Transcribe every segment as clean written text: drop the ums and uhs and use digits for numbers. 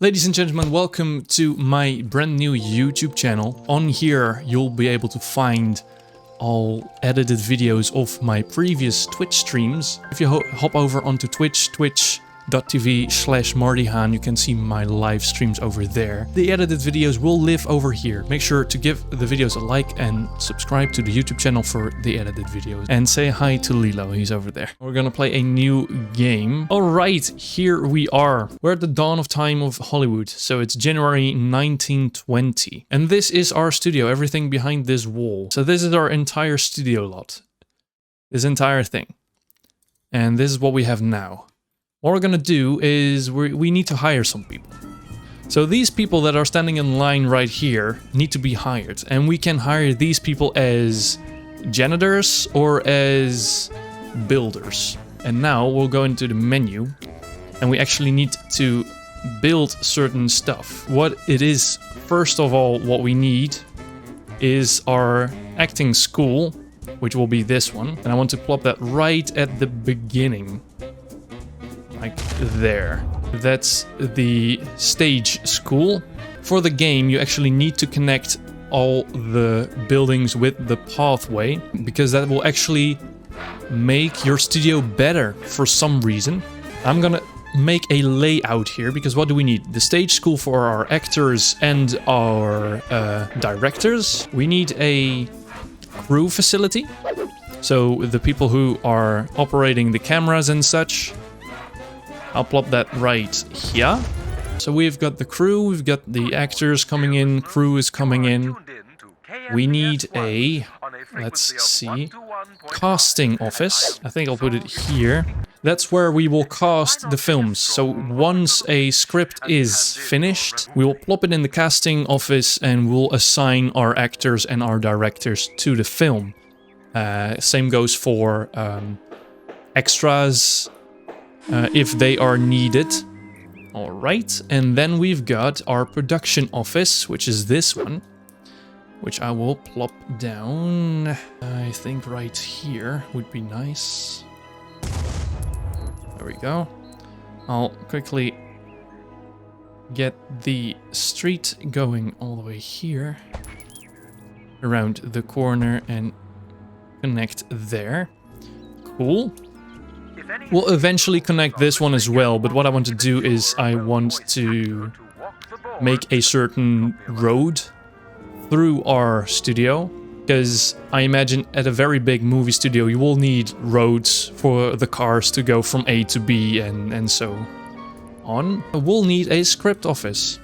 Ladies and gentlemen, welcome to my brand new YouTube channel. On here you'll be able to find all edited videos of my previous Twitch streams. If you hop over onto twitch.tv/MartyHaan, you can see my live streams over there. The edited videos will live over here. Make sure to give the videos a like and subscribe to the YouTube channel for the edited videos. And say hi to Lilo, he's over there. We're gonna play a new game. Alright, here we are. We're at the dawn of time of Hollywood, so it's January 1920. And this is our studio, everything behind this wall. So this is our entire studio lot. This entire thing. And this is what we have now. What we're gonna do is we need to hire some people. So these people that are standing in line right here need to be hired. And we can hire these people as janitors or as builders. And now we'll go into the menu and we actually need to build certain stuff. What it is, first of all, what we need is our acting school, which will be this one. And I want to plop that right at the beginning. Like there. That's the stage school. For the game, you actually need to connect all the buildings with the pathway, because that will actually make your studio better for some reason. I'm gonna make a layout here, because what do we need? The stage school for our actors and our directors. We need a crew facility. So the people who are operating the cameras and such. I'll plop that right here. So we've got the crew, we've got the actors coming in, crew is coming in. We need a, let's see, casting office. I think I'll put it here. That's where we will cast the films. So once a script is finished, we will plop it in the casting office and we'll assign our actors and our directors to the film. Same goes for extras, if they are needed. Alright, and then we've got our production office, which is this one, which I will plop down. I think right here would be nice. There we go. I'll quickly get the street going all the way here, around the corner and connect there. Cool. We'll eventually connect this one as well, but what I want to do is I want to make a certain road through our studio, because I imagine at a very big movie studio you will need roads for the cars to go from A to B and so on. We'll need a script office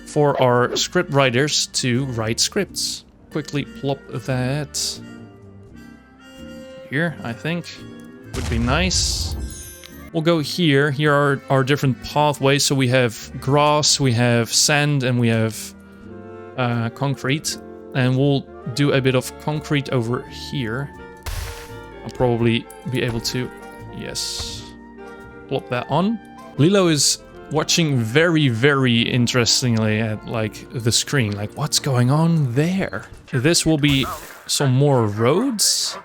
for our script writers to write scripts. Quickly plop that here, I think. Would be nice. We'll go here. Here are our different pathways. So we have grass, we have sand, and we have concrete. And we'll do a bit of concrete over here. I'll probably be able to, yes, plop that on. Lilo is watching very, very interestingly at like the screen. Like, what's going on there? This will be some more roads.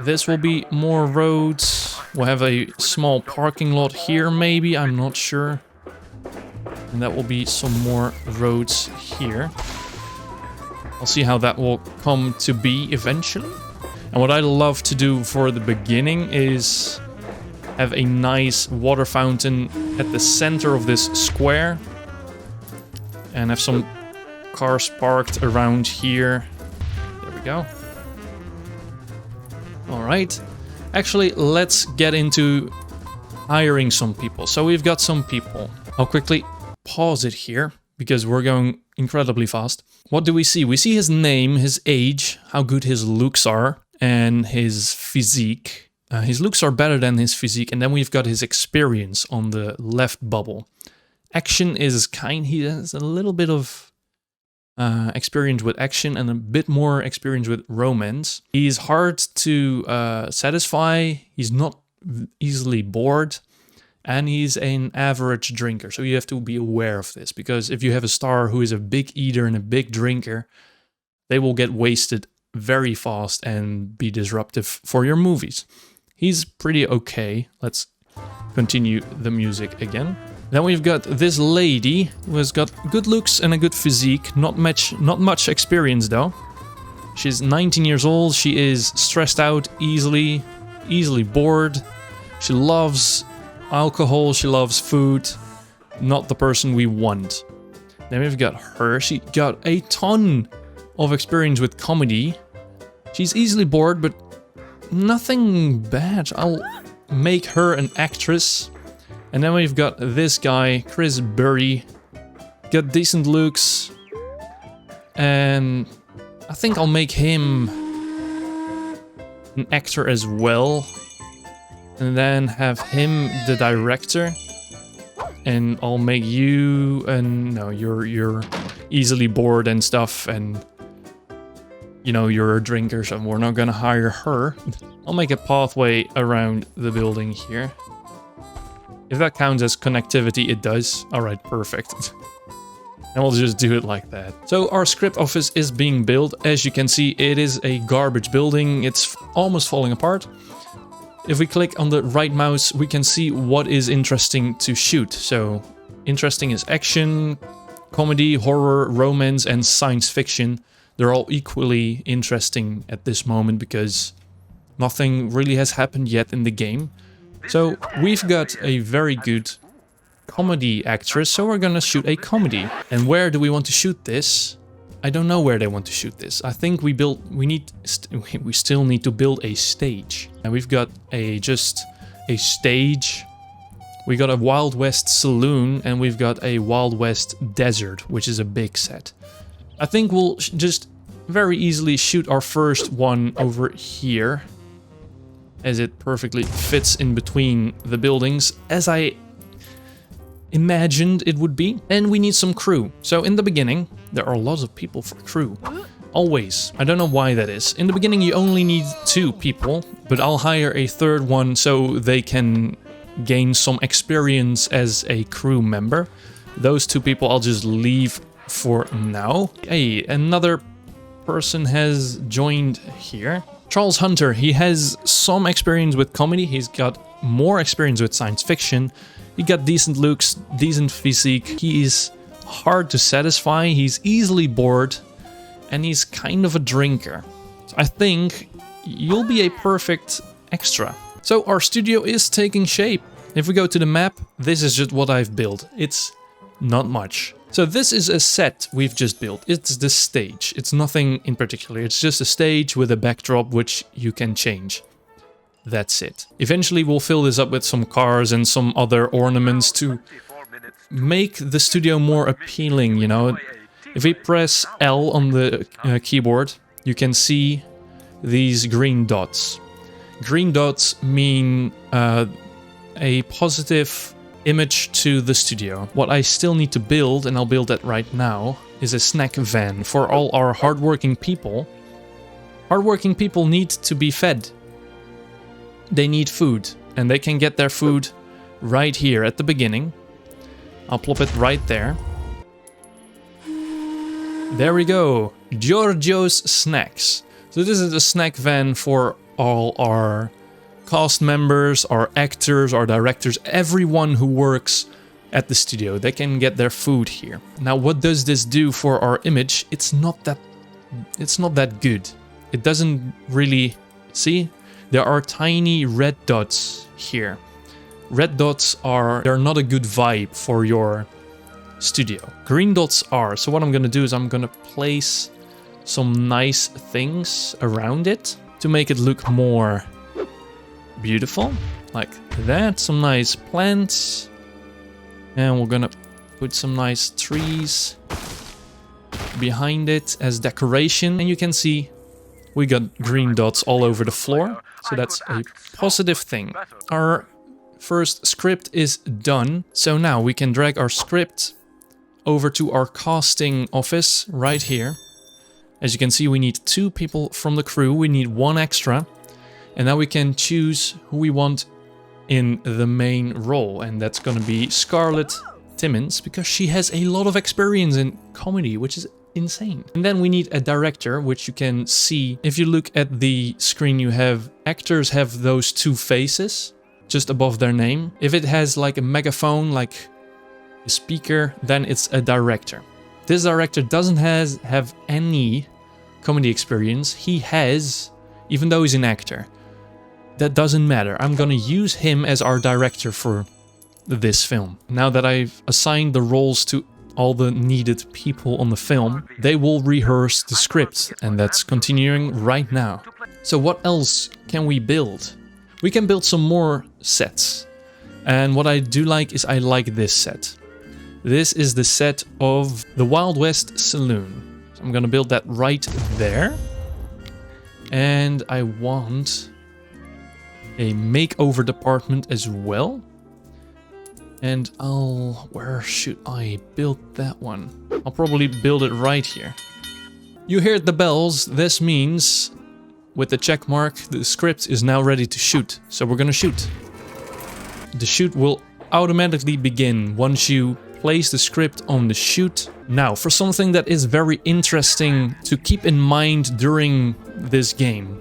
This will be more roads. We'll have a small parking lot here, maybe. I'm not sure. And that will be some more roads here. I'll see how that will come to be eventually. And what I love to do for the beginning is have a nice water fountain at the center of this square. And have some cars parked around here. There we go. Alright, actually let's get into hiring some people. So we've got some people. I'll quickly pause it here because we're going incredibly fast. What do we see? We see his name, his age, how good his looks are, and his physique. His looks are better than his physique, and then we've got his experience on the left bubble. Action is he has a little bit of experience with action and a bit more experience with romance. He's hard to satisfy, he's not easily bored, and he's an average drinker. So you have to be aware of this, because if you have a star who is a big eater and a big drinker, they will get wasted very fast and be disruptive for your movies. He's pretty okay. Let's continue the music again. Then we've got this lady who has got good looks and a good physique. Not much experience though. She's 19 years old. She is stressed out easily bored. She loves alcohol. She loves food. Not the person we want. Then we've got her. She got a ton of experience with comedy. She's easily bored, but nothing bad. I'll make her an actress. And then we've got this guy, Chris Burry. Got decent looks. And I think I'll make him an actor as well. And then have him the director. And I'll make you, and no, you're easily bored and stuff, and you know, you're a drinker, so we're not gonna hire her. I'll make a pathway around the building here. If that counts as connectivity, it does. Alright, perfect. And we'll just do it like that. So our script office is being built. As you can see, it is a garbage building. It's almost falling apart. If we click on the right mouse, we can see what is interesting to shoot. So, interesting is action, comedy, horror, romance, and science fiction. They're all equally interesting at this moment because nothing really has happened yet in the game. So, we've got a very good comedy actress, so we're gonna shoot a comedy. And where do we want to shoot this? I don't know where they want to shoot this. I think we still need to build a stage. And we've got just a stage. We got a Wild West saloon and we've got a Wild West desert, which is a big set. I think we'll just very easily shoot our first one over here, as it perfectly fits in between the buildings, as I imagined it would be. And we need some crew. So in the beginning, there are lots of people for crew. Always. I don't know why that is. In the beginning you only need 2 people, but I'll hire a third one so they can gain some experience as a crew member. Those 2 people I'll just leave for now. Hey, another person has joined here. Charles Hunter, he has some experience with comedy. He's got more experience with science fiction. He got decent looks, decent physique. He is hard to satisfy, he's easily bored, and he's kind of a drinker. So I think you'll be a perfect extra. So our studio is taking shape. If we go to the map, this is just what I've built. It's not much. So this is a set we've just built. It's the stage. It's nothing in particular. It's just a stage with a backdrop which you can change. That's it. Eventually we'll fill this up with some cars and some other ornaments to make the studio more appealing, you know. If we press L on the keyboard, you can see these green dots. Green dots mean a positive image to the studio. What I still need to build, and I'll build that right now, is a snack van for all our hardworking people. Hardworking people need to be fed. They need food, and they can get their food right here at the beginning. I'll plop it right there. There we go, Giorgio's Snacks. So this is a snack van for all our cast members, our actors, our directors, everyone who works at the studio. They can get their food here. Now what does this do for our image? It's not that good. It doesn't really, see? There are tiny red dots here. Red dots they're not a good vibe for your studio. Green dots are. So what I'm gonna do is I'm gonna place some nice things around it to make it look more beautiful. Like that, some nice plants. And we're gonna put some nice trees behind it as decoration. And you can see we got green dots all over the floor. So that's a positive thing. Our first script is done. So now we can drag our script over to our casting office right here. As you can see, we need 2 people from the crew. We need 1 extra. And now we can choose who we want in the main role. And that's going to be Scarlett Timmins, because she has a lot of experience in comedy, which is insane. And then we need a director, which you can see. If you look at the screen, you have actors have those 2 faces just above their name. If it has like a megaphone, like a speaker, then it's a director. This director doesn't have any comedy experience. He has, even though he's an actor. That doesn't matter. I'm gonna use him as our director for this film. Now that I've assigned the roles to all the needed people on the film, they will rehearse the script, and that's continuing right now. So what else can we build? We can build some more sets. And what I do like is I like this set. This is the set of the Wild West Saloon. So I'm gonna build that right there. And I want a makeover department as well. And where should I build that one? I'll probably build it right here. You heard the bells. This means with the check mark, the script is now ready to shoot. So we're gonna shoot. The shoot will automatically begin once you place the script on the shoot. Now, for something that is very interesting to keep in mind during this game.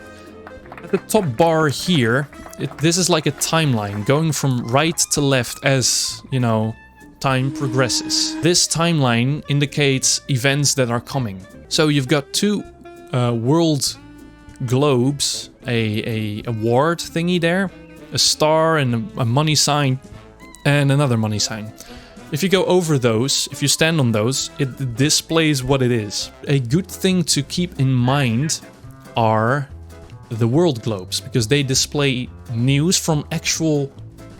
At the top bar here, this is like a timeline going from right to left as, you know, time progresses. This timeline indicates events that are coming. So you've got two world globes, a award thingy there, a star and a money sign, and another money sign. If you go over those, if you stand on those, it displays what it is. A good thing to keep in mind are the world globes, because they display news from actual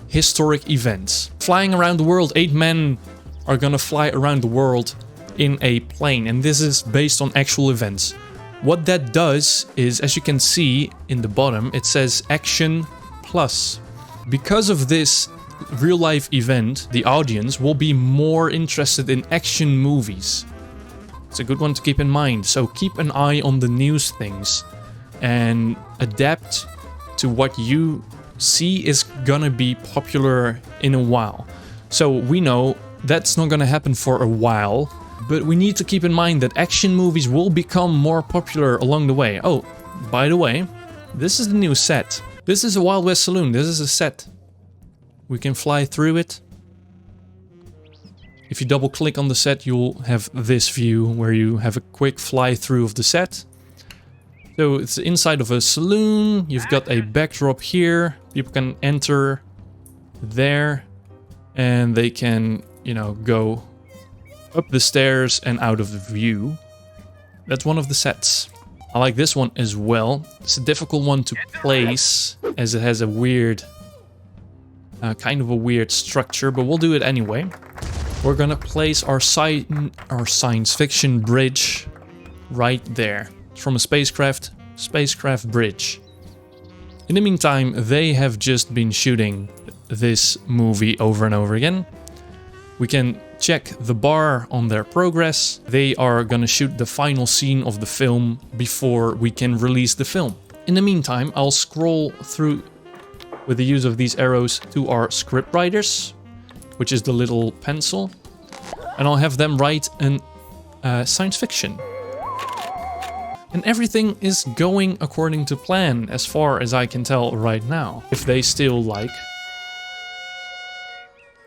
historic events. Flying around the world, 8 men are gonna fly around the world in a plane, and this is based on actual events. What that does is, as you can see in the bottom, it says Action Plus. Because of this real-life event, the audience will be more interested in action movies. It's a good one to keep in mind, so keep an eye on the news things and adapt to what you see is gonna be popular in a while. So we know that's not gonna happen for a while, but we need to keep in mind that action movies will become more popular along the way. Oh, by the way, this is the new set. This is a Wild West Saloon. This is a set. We can fly through it. If you double click on the set, you'll have this view where you have a quick fly through of the set. So it's inside of a saloon. You've got a backdrop here. People can enter there and they can, you know, go up the stairs and out of the view. That's one of the sets. I like this one as well. It's a difficult one to place as it has a weird, kind of a weird structure, but we'll do it anyway. We're gonna place our science fiction bridge right there. It's from a spacecraft bridge. In the meantime, they have just been shooting this movie over and over again. We can check the bar on their progress. They are gonna shoot the final scene of the film before we can release the film. In the meantime, I'll scroll through with the use of these arrows to our script writers, which is the little pencil, and I'll have them write an science fiction. And everything is going according to plan, as far as I can tell right now. If they still like.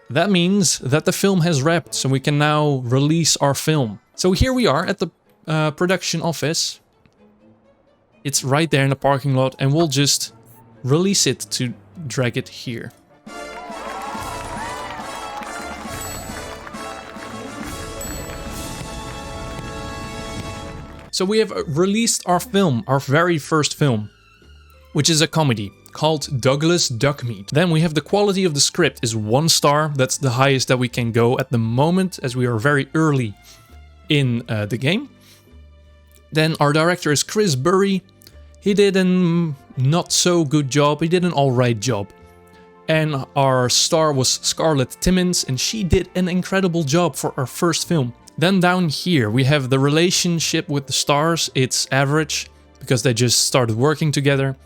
That means that the film has wrapped, so we can now release our film. So here we are at the production office. It's right there in the parking lot, and we'll just release it to drag it here. So we have released our film, our very first film, which is a comedy called Douglas Duckmeat. Then we have the quality of the script is 1 star. That's the highest that we can go at the moment, as we are very early in the game. Then our director is Chris Burry. He did a not so good job. He did an alright job. And our star was Scarlett Timmins, and she did an incredible job for our first film. Then down here we have the relationship with the stars. It's average because they just started working together.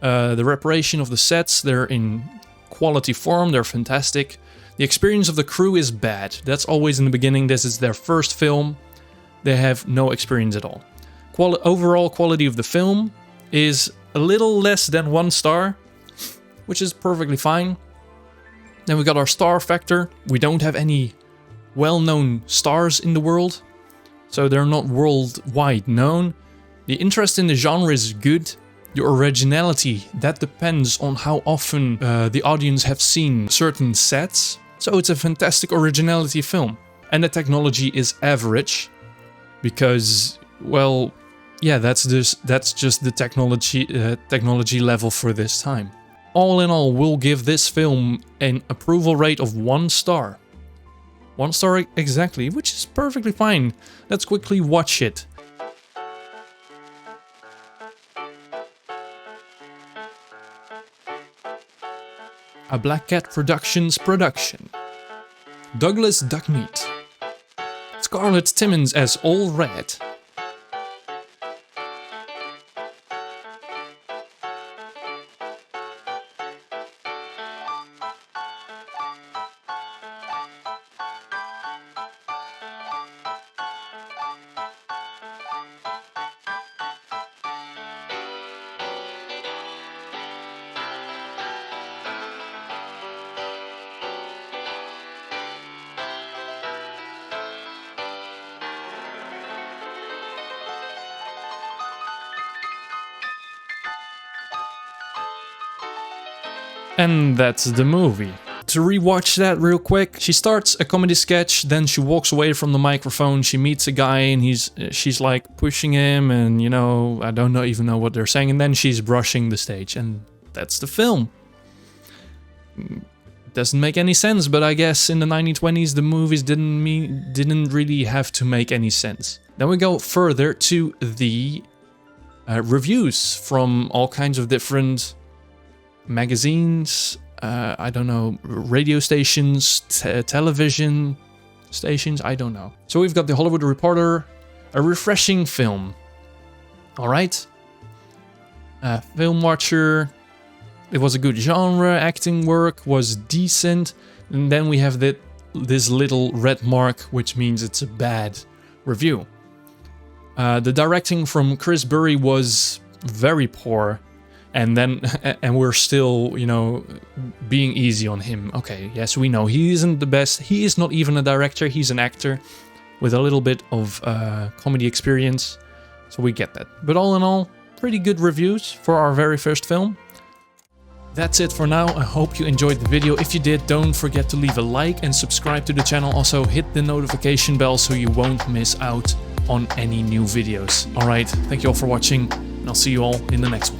The reparation of the sets, they're in quality form, they're fantastic. The experience of the crew is bad. That's always in the beginning. This is their first film. They have no experience at all. Overall quality of the film is a little less than 1 star, which is perfectly fine. Then we got our star factor. We don't have any well-known stars in the world, so they're not worldwide known. The interest in the genre is good. The originality, that depends on how often the audience have seen certain sets. So it's a fantastic originality film. And the technology is average, because, well, yeah, that's just the technology level for this time. All in all, we'll give this film an approval rate of 1 star. 1 star exactly, which is perfectly fine. Let's quickly watch it. A Black Cat Productions production. Douglas Duckmeat. Scarlett Timmons as All Red. And that's the movie. To rewatch that real quick, she starts a comedy sketch, then she walks away from the microphone, she meets a guy and she's like pushing him and, you know, I don't even know what they're saying, and then she's brushing the stage, and that's the film. Doesn't make any sense, but I guess in the 1920s the movies didn't really have to make any sense. Then we go further to the reviews from all kinds of different magazines, I don't know, radio stations, television stations, I don't know. So we've got The Hollywood Reporter, a refreshing film. Alright. Film Watcher, it was a good genre, acting work was decent, and then we have this little red mark, which means it's a bad review. The directing from Chris Bury was very poor. And we're still, you know, being easy on him. Okay, yes, we know he isn't the best. He is not even a director. He's an actor with a little bit of comedy experience. So we get that. But all in all, pretty good reviews for our very first film. That's it for now. I hope you enjoyed the video. If you did, don't forget to leave a like and subscribe to the channel. Also, hit the notification bell so you won't miss out on any new videos. Alright, thank you all for watching, and I'll see you all in the next one.